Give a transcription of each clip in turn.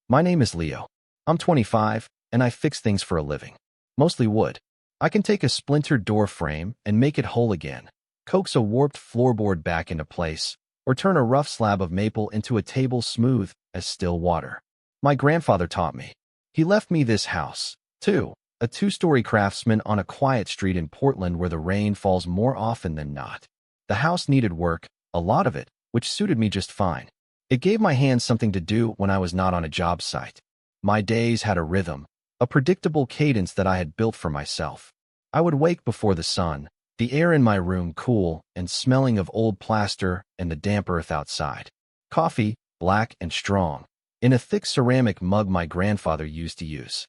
My name is Leo. I'm 25, and I fix things for a living. Mostly wood. I can take a splintered door frame and make it whole again, coax a warped floorboard back into place, or turn a rough slab of maple into a table smooth as still water. My grandfather taught me. He left me this house, too, a two-story craftsman on a quiet street in Portland where the rain falls more often than not. The house needed work, a lot of it, which suited me just fine. It gave my hands something to do when I was not on a job site. My days had a rhythm, a predictable cadence that I had built for myself. I would wake before the sun, the air in my room cool and smelling of old plaster and the damp earth outside. Coffee, black and strong, in a thick ceramic mug my grandfather used to use.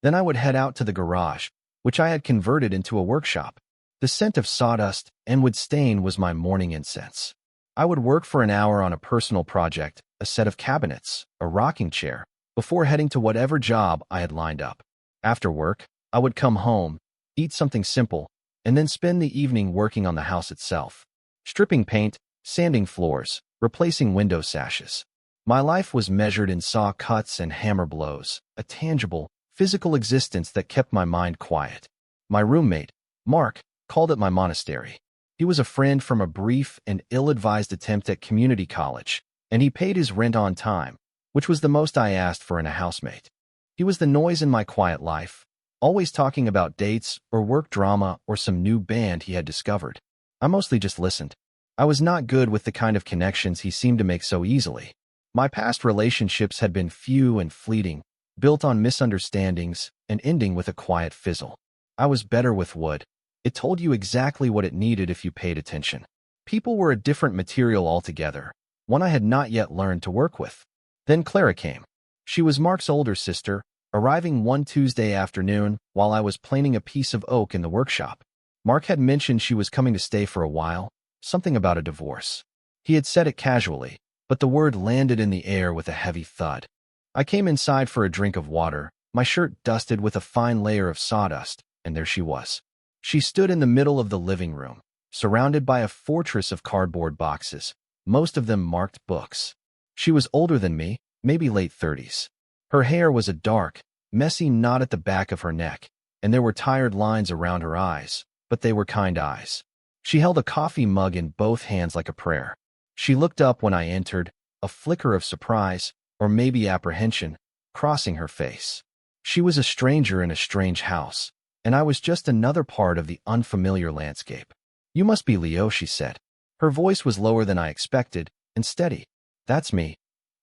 Then I would head out to the garage, which I had converted into a workshop. The scent of sawdust and wood stain was my morning incense. I would work for an hour on a personal project, a set of cabinets, a rocking chair, before heading to whatever job I had lined up. After work, I would come home, eat something simple, and then spend the evening working on the house itself. Stripping paint, sanding floors, replacing window sashes. My life was measured in saw cuts and hammer blows, a tangible, physical existence that kept my mind quiet. My roommate, Mark, called it my monastery. He was a friend from a brief and ill-advised attempt at community college, and he paid his rent on time, which was the most I asked for in a housemate. He was the noise in my quiet life, always talking about dates or work drama or some new band he had discovered. I mostly just listened. I was not good with the kind of connections he seemed to make so easily. My past relationships had been few and fleeting, built on misunderstandings and ending with a quiet fizzle. I was better with wood. It told you exactly what it needed if you paid attention. People were a different material altogether, one I had not yet learned to work with. Then Clara came. She was Mark's older sister, arriving one Tuesday afternoon while I was planing a piece of oak in the workshop. Mark had mentioned she was coming to stay for a while, something about a divorce. He had said it casually, but the word landed in the air with a heavy thud. I came inside for a drink of water, my shirt dusted with a fine layer of sawdust, and there she was. She stood in the middle of the living room, surrounded by a fortress of cardboard boxes, most of them marked books. She was older than me, maybe late 30s. Her hair was a dark, messy knot at the back of her neck, and there were tired lines around her eyes, but they were kind eyes. She held a coffee mug in both hands like a prayer. She looked up when I entered, a flicker of surprise, or maybe apprehension, crossing her face. She was a stranger in a strange house, and I was just another part of the unfamiliar landscape. "You must be Leo," she said. Her voice was lower than I expected, and steady. "That's me,"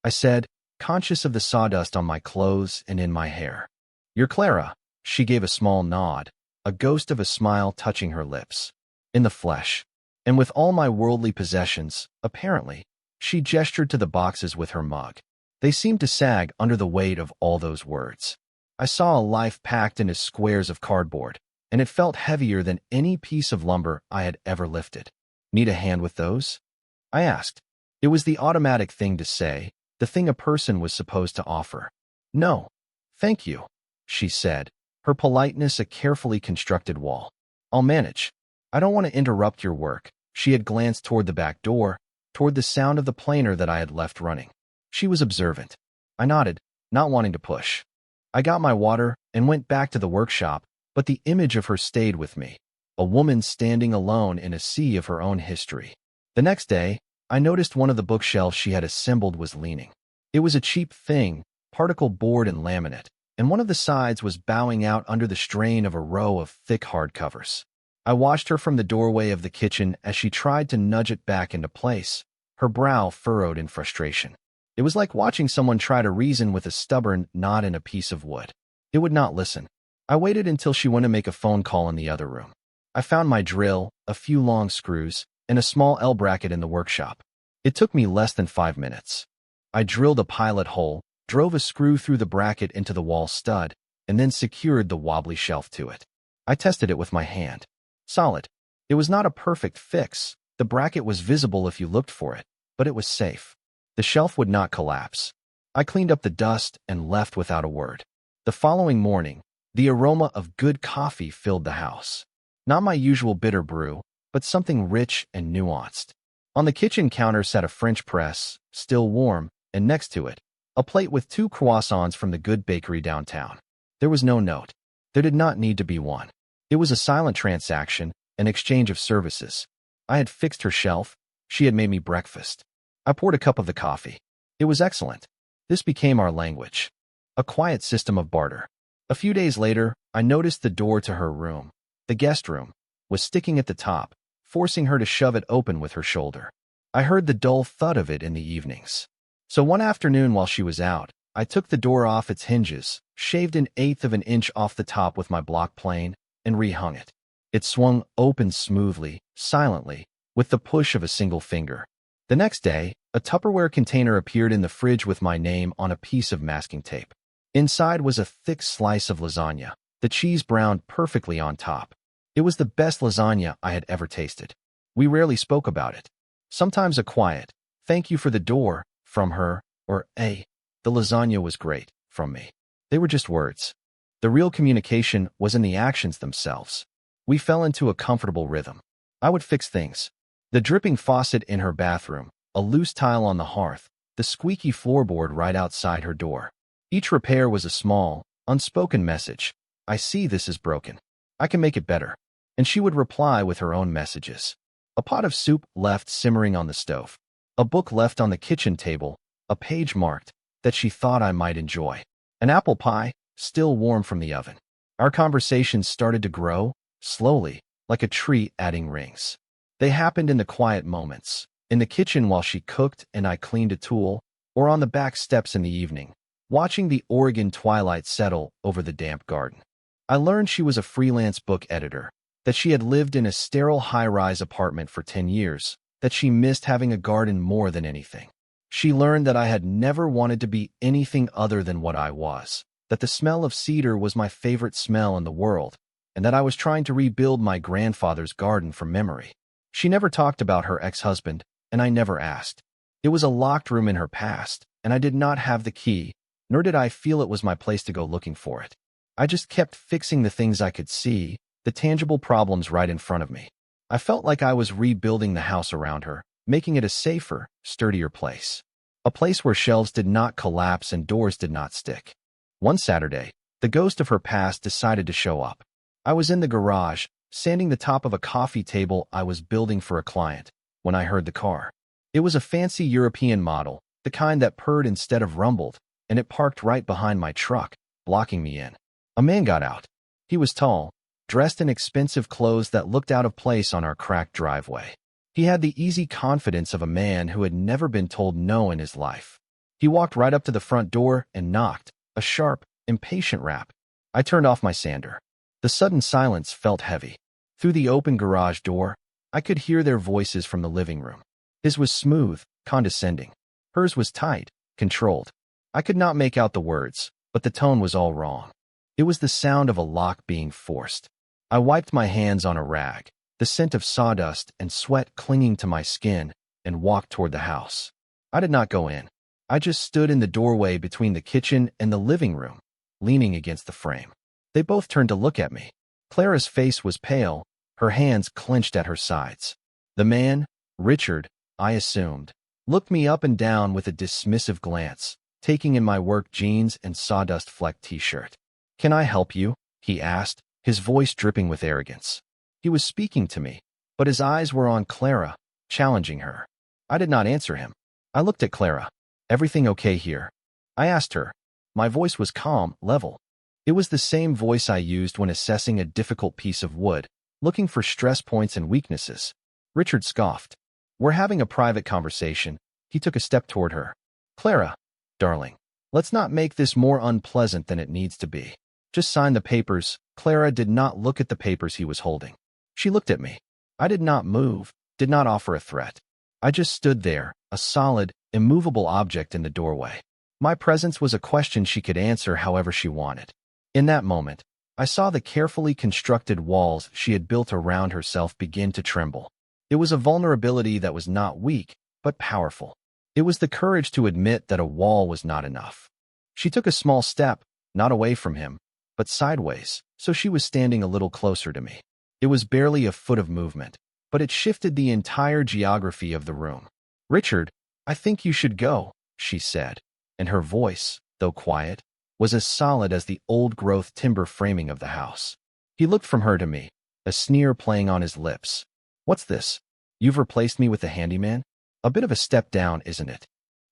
I said, conscious of the sawdust on my clothes and in my hair. "You're Clara." She gave a small nod, a ghost of a smile touching her lips. "In the flesh. And with all my worldly possessions, apparently." She gestured to the boxes with her mug. They seemed to sag under the weight of all those words. I saw a life packed into squares of cardboard, and it felt heavier than any piece of lumber I had ever lifted. "Need a hand with those?" I asked. It was the automatic thing to say, the thing a person was supposed to offer. "No, thank you," she said, her politeness a carefully constructed wall. "I'll manage. I don't want to interrupt your work." She had glanced toward the back door, toward the sound of the planer that I had left running. She was observant. I nodded, not wanting to push. I got my water and went back to the workshop, but the image of her stayed with me, a woman standing alone in a sea of her own history. The next day, I noticed one of the bookshelves she had assembled was leaning. It was a cheap thing, particle board and laminate, and one of the sides was bowing out under the strain of a row of thick hardcovers. I watched her from the doorway of the kitchen as she tried to nudge it back into place, her brow furrowed in frustration. It was like watching someone try to reason with a stubborn knot in a piece of wood. It would not listen. I waited until she went to make a phone call in the other room. I found my drill, a few long screws, and a small L-bracket in the workshop. It took me less than 5 minutes. I drilled a pilot hole, drove a screw through the bracket into the wall stud, and then secured the wobbly shelf to it. I tested it with my hand. Solid. It was not a perfect fix. The bracket was visible if you looked for it, but it was safe. The shelf would not collapse. I cleaned up the dust and left without a word. The following morning, the aroma of good coffee filled the house. Not my usual bitter brew, but something rich and nuanced. On the kitchen counter sat a French press, still warm, and next to it, A plate with 2 croissants from the good bakery downtown. There was no note. There did not need to be one. It was a silent transaction, an exchange of services. I had fixed her shelf. She had made me breakfast. I poured a cup of the coffee. It was excellent. This became our language. A quiet system of barter. A few days later, I noticed the door to her room, the guest room, was sticking at the top, forcing her to shove it open with her shoulder. I heard the dull thud of it in the evenings. So one afternoon while she was out, I took the door off its hinges, shaved 1/8 of an inch off the top with my block plane, and rehung it. It swung open smoothly, silently, with the push of a single finger. The next day, a Tupperware container appeared in the fridge with my name on a piece of masking tape. Inside was a thick slice of lasagna, the cheese browned perfectly on top. It was the best lasagna I had ever tasted. We rarely spoke about it. Sometimes a quiet, "Thank you for the door," from her, or "The lasagna was great," from me. They were just words. The real communication was in the actions themselves. We fell into a comfortable rhythm. I would fix things. The dripping faucet in her bathroom, a loose tile on the hearth, the squeaky floorboard right outside her door. Each repair was a small, unspoken message. "I see this is broken. I can make it better." And she would reply with her own messages. A pot of soup left simmering on the stove. A book left on the kitchen table, a page marked, that she thought I might enjoy. An apple pie, still warm from the oven. Our conversations started to grow, slowly, like a tree adding rings. They happened in the quiet moments, in the kitchen while she cooked and I cleaned a tool, or on the back steps in the evening, watching the Oregon twilight settle over the damp garden. I learned she was a freelance book editor, that she had lived in a sterile high-rise apartment for 10 years, that she missed having a garden more than anything. She learned that I had never wanted to be anything other than what I was, that the smell of cedar was my favorite smell in the world, and that I was trying to rebuild my grandfather's garden from memory. She never talked about her ex-husband, and I never asked. It was a locked room in her past, and I did not have the key, nor did I feel it was my place to go looking for it. I just kept fixing the things I could see, the tangible problems right in front of me. I felt like I was rebuilding the house around her, making it a safer, sturdier place. A place where shelves did not collapse and doors did not stick. One Saturday, the ghost of her past decided to show up. I was in the garage, sanding the top of a coffee table I was building for a client, when I heard the car. It was a fancy European model, the kind that purred instead of rumbled, and it parked right behind my truck, blocking me in. A man got out. He was tall, dressed in expensive clothes that looked out of place on our cracked driveway. He had the easy confidence of a man who had never been told no in his life. He walked right up to the front door and knocked, a sharp, impatient rap. I turned off my sander. The sudden silence felt heavy. Through the open garage door, I could hear their voices from the living room. His was smooth, condescending. Hers was tight, controlled. I could not make out the words, but the tone was all wrong. It was the sound of a lock being forced. I wiped my hands on a rag, the scent of sawdust and sweat clinging to my skin, and walked toward the house. I did not go in. I just stood in the doorway between the kitchen and the living room, leaning against the frame. They both turned to look at me. Clara's face was pale, her hands clenched at her sides. The man, Richard, I assumed, looked me up and down with a dismissive glance, taking in my work jeans and sawdust-flecked t-shirt. "Can I help you?" he asked, his voice dripping with arrogance. He was speaking to me, but his eyes were on Clara, challenging her. I did not answer him. I looked at Clara. "Everything okay here?" I asked her. My voice was calm, level. It was the same voice I used when assessing a difficult piece of wood, looking for stress points and weaknesses. Richard scoffed. "We're having a private conversation." He took a step toward her. "Clara, darling, let's not make this more unpleasant than it needs to be. Just sign the papers." Clara did not look at the papers he was holding. She looked at me. I did not move, did not offer a threat. I just stood there, a solid, immovable object in the doorway. My presence was a question she could answer however she wanted. In that moment, I saw the carefully constructed walls she had built around herself begin to tremble. It was a vulnerability that was not weak, but powerful. It was the courage to admit that a wall was not enough. She took a small step, not away from him, but sideways, so she was standing a little closer to me. It was barely a foot of movement, but it shifted the entire geography of the room. "Richard, I think you should go," she said. and her voice, though quiet, was as solid as the old-growth timber framing of the house. He looked from her to me, a sneer playing on his lips. "What's this? You've replaced me with the handyman? A bit of a step down, isn't it?"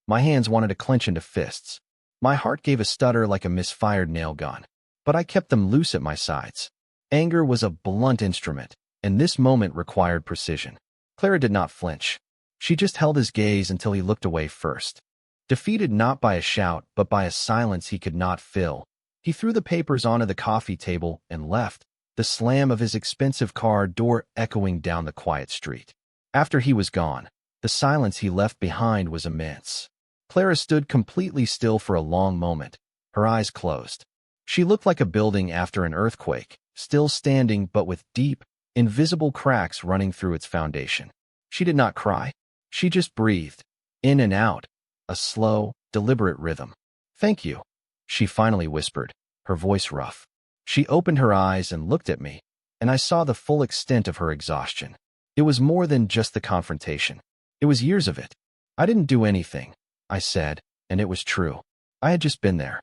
My hands wanted to clench into fists. My heart gave a stutter like a misfired nail gun, but I kept them loose at my sides. Anger was a blunt instrument, and this moment required precision. Clara did not flinch. She just held his gaze until he looked away first. Defeated not by a shout, but by a silence he could not fill, he threw the papers onto the coffee table and left, the slam of his expensive car door echoing down the quiet street. After he was gone, the silence he left behind was immense. Clara stood completely still for a long moment, her eyes closed. She looked like a building after an earthquake, still standing but with deep, invisible cracks running through its foundation. She did not cry. She just breathed, in and out, a slow, deliberate rhythm. "Thank you," she finally whispered, her voice rough. She opened her eyes and looked at me, and I saw the full extent of her exhaustion. It was more than just the confrontation. It was years of it. "I didn't do anything," I said, and it was true. I had just been there.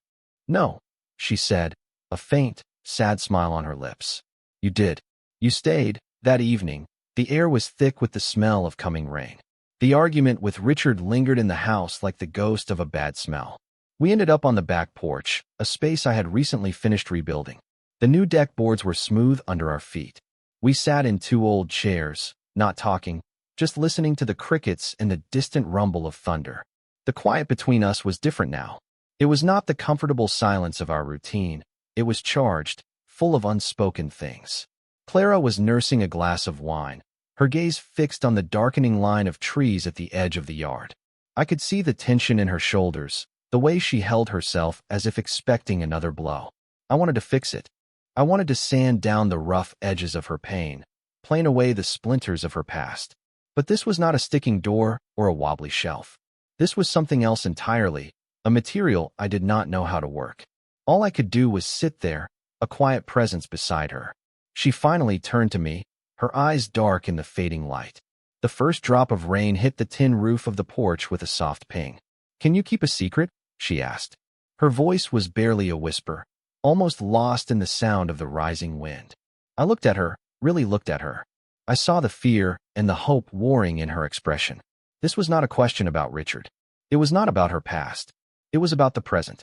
"No," she said, a faint, sad smile on her lips. "You did. You stayed." That evening, the air was thick with the smell of coming rain. The argument with Richard lingered in the house like the ghost of a bad smell. We ended up on the back porch, a space I had recently finished rebuilding. The new deck boards were smooth under our feet. We sat in two old chairs, not talking, just listening to the crickets and the distant rumble of thunder. The quiet between us was different now. It was not the comfortable silence of our routine. It was charged, full of unspoken things. Clara was nursing a glass of wine, her gaze fixed on the darkening line of trees at the edge of the yard. I could see the tension in her shoulders, the way she held herself as if expecting another blow. I wanted to fix it. I wanted to sand down the rough edges of her pain, plane away the splinters of her past. But this was not a sticking door or a wobbly shelf. This was something else entirely, a material I did not know how to work. All I could do was sit there, a quiet presence beside her. She finally turned to me, her eyes dark in the fading light. The first drop of rain hit the tin roof of the porch with a soft ping. "Can you keep a secret?" she asked. Her voice was barely a whisper, almost lost in the sound of the rising wind. I looked at her, really looked at her. I saw the fear and the hope warring in her expression. This was not a question about Richard. It was not about her past. It was about the present.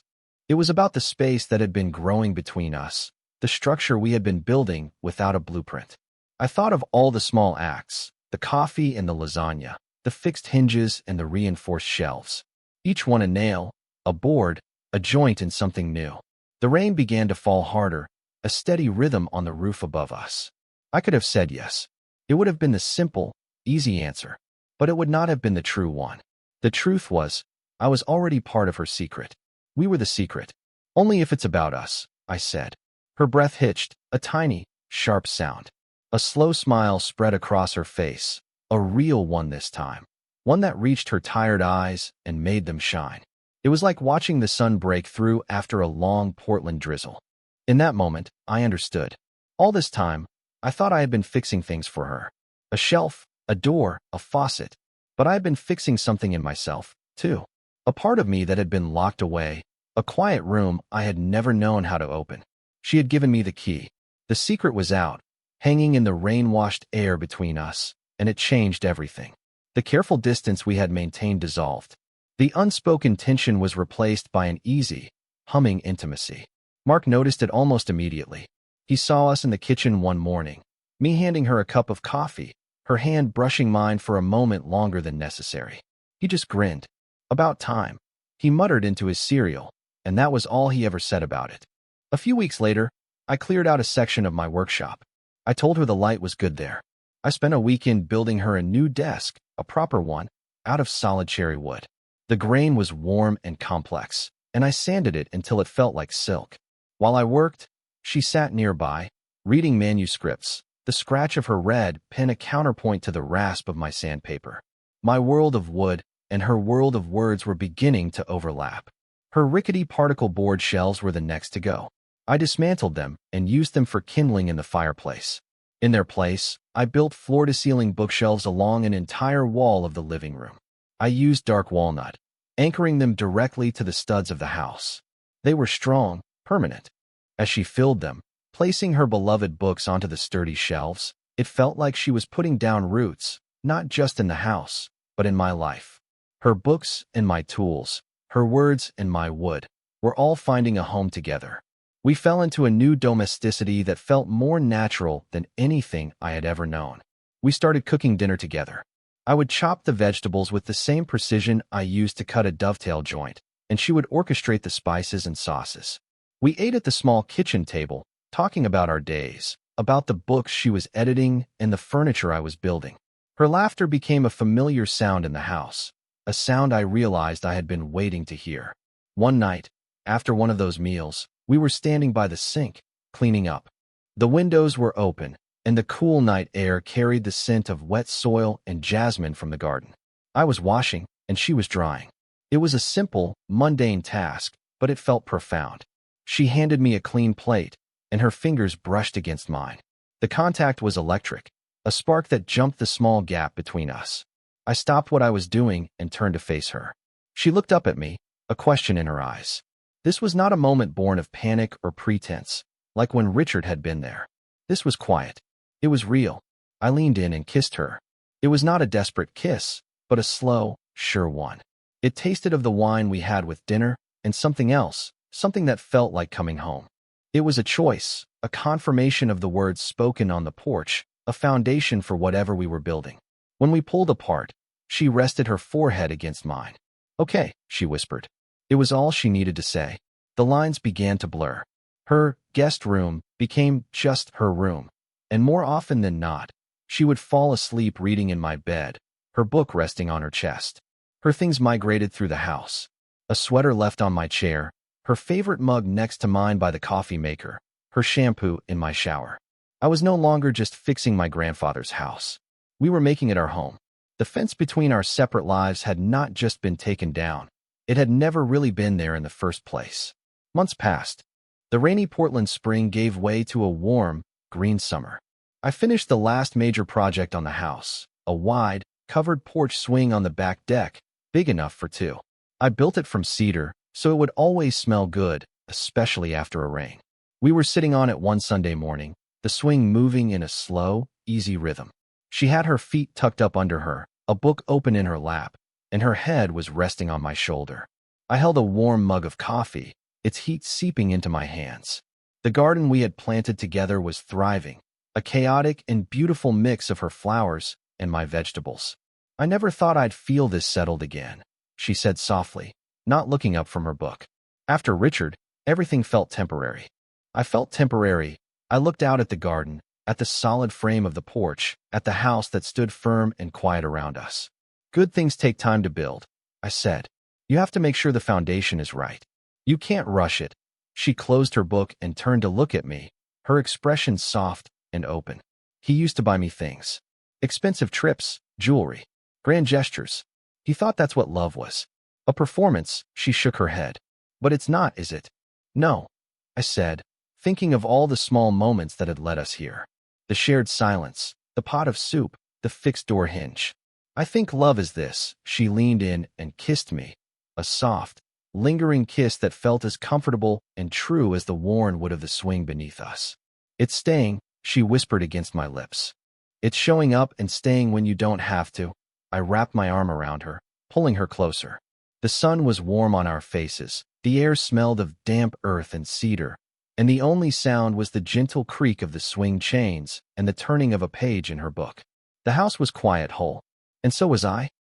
It was about the space that had been growing between us, the structure we had been building without a blueprint. I thought of all the small acts, the coffee and the lasagna, the fixed hinges and the reinforced shelves. Each one a nail, a board, a joint in something new. The rain began to fall harder, a steady rhythm on the roof above us. I could have said yes. It would have been the simple, easy answer, but it would not have been the true one. The truth was, I was already part of her secret. We were the secret. "Only if it's about us," I said. Her breath hitched, a tiny, sharp sound. A slow smile spread across her face, a real one this time, one that reached her tired eyes and made them shine. It was like watching the sun break through after a long Portland drizzle. In that moment, I understood. All this time, I thought I had been fixing things for her. A shelf, a door, a faucet. But I had been fixing something in myself, too. A part of me that had been locked away, a quiet room I had never known how to open. She had given me the key. The secret was out, hanging in the rain-washed air between us, and it changed everything. The careful distance we had maintained dissolved. The unspoken tension was replaced by an easy, humming intimacy. Mark noticed it almost immediately. He saw us in the kitchen one morning, me handing her a cup of coffee, her hand brushing mine for a moment longer than necessary. He just grinned. "About time," he muttered into his cereal, and that was all he ever said about it. A few weeks later, I cleared out a section of my workshop. I told her the light was good there. I spent a weekend building her a new desk, a proper one, out of solid cherry wood. The grain was warm and complex, and I sanded it until it felt like silk. While I worked, she sat nearby, reading manuscripts, the scratch of her red pen a counterpoint to the rasp of my sandpaper. My world of wood and her world of words were beginning to overlap. Her rickety particle board shelves were the next to go. I dismantled them and used them for kindling in the fireplace. In their place, I built floor-to-ceiling bookshelves along an entire wall of the living room. I used dark walnut, anchoring them directly to the studs of the house. They were strong, permanent. As she filled them, placing her beloved books onto the sturdy shelves, it felt like she was putting down roots, not just in the house, but in my life. Her books and my tools, her words and my wood, were all finding a home together. We fell into a new domesticity that felt more natural than anything I had ever known. We started cooking dinner together. I would chop the vegetables with the same precision I used to cut a dovetail joint, and she would orchestrate the spices and sauces. We ate at the small kitchen table, talking about our days, about the books she was editing and the furniture I was building. Her laughter became a familiar sound in the house, a sound I realized I had been waiting to hear. One night, after one of those meals, we were standing by the sink, cleaning up. The windows were open, and the cool night air carried the scent of wet soil and jasmine from the garden. I was washing, and she was drying. It was a simple, mundane task, but it felt profound. She handed me a clean plate, and her fingers brushed against mine. The contact was electric, a spark that jumped the small gap between us. I stopped what I was doing and turned to face her. She looked up at me, a question in her eyes. This was not a moment born of panic or pretense, like when Richard had been there. This was quiet. It was real. I leaned in and kissed her. It was not a desperate kiss, but a slow, sure one. It tasted of the wine we had with dinner and something else, something that felt like coming home. It was a choice, a confirmation of the words spoken on the porch, a foundation for whatever we were building. When we pulled apart, she rested her forehead against mine. "Okay," she whispered. It was all she needed to say. The lines began to blur. Her guest room became just her room, and more often than not, she would fall asleep reading in my bed, her book resting on her chest. Her things migrated through the house. A sweater left on my chair, her favorite mug next to mine by the coffee maker, her shampoo in my shower. I was no longer just fixing my grandfather's house. We were making it our home. The fence between our separate lives had not just been taken down. It had never really been there in the first place. Months passed. The rainy Portland spring gave way to a warm, green summer. I finished the last major project on the house, a wide, covered porch swing on the back deck, big enough for two. I built it from cedar, so it would always smell good, especially after a rain. We were sitting on it one Sunday morning, the swing moving in a slow, easy rhythm. She had her feet tucked up under her, a book open in her lap, and her head was resting on my shoulder. I held a warm mug of coffee, its heat seeping into my hands. The garden we had planted together was thriving, a chaotic and beautiful mix of her flowers and my vegetables. "I never thought I'd feel this settled again," she said softly, not looking up from her book. After Richard, everything felt temporary. I felt temporary. I looked out at the garden, at the solid frame of the porch, at the house that stood firm and quiet around us. "Good things take time to build," I said. "You have to make sure the foundation is right. You can't rush it." She closed her book and turned to look at me, her expression soft and open. "He used to buy me things. Expensive trips, jewelry, grand gestures. He thought that's what love was. A performance." She shook her head. "But it's not, is it?" "No," I said, thinking of all the small moments that had led us here. The shared silence, the pot of soup, the fixed door hinge. "I think love is this." She leaned in and kissed me, a soft, lingering kiss that felt as comfortable and true as the worn wood of the swing beneath us. "It's staying," she whispered against my lips. "It's showing up and staying when you don't have to." I wrapped my arm around her, pulling her closer. The sun was warm on our faces, the air smelled of damp earth and cedar, and the only sound was the gentle creak of the swing chains and the turning of a page in her book. The house was quiet whole, and so was I.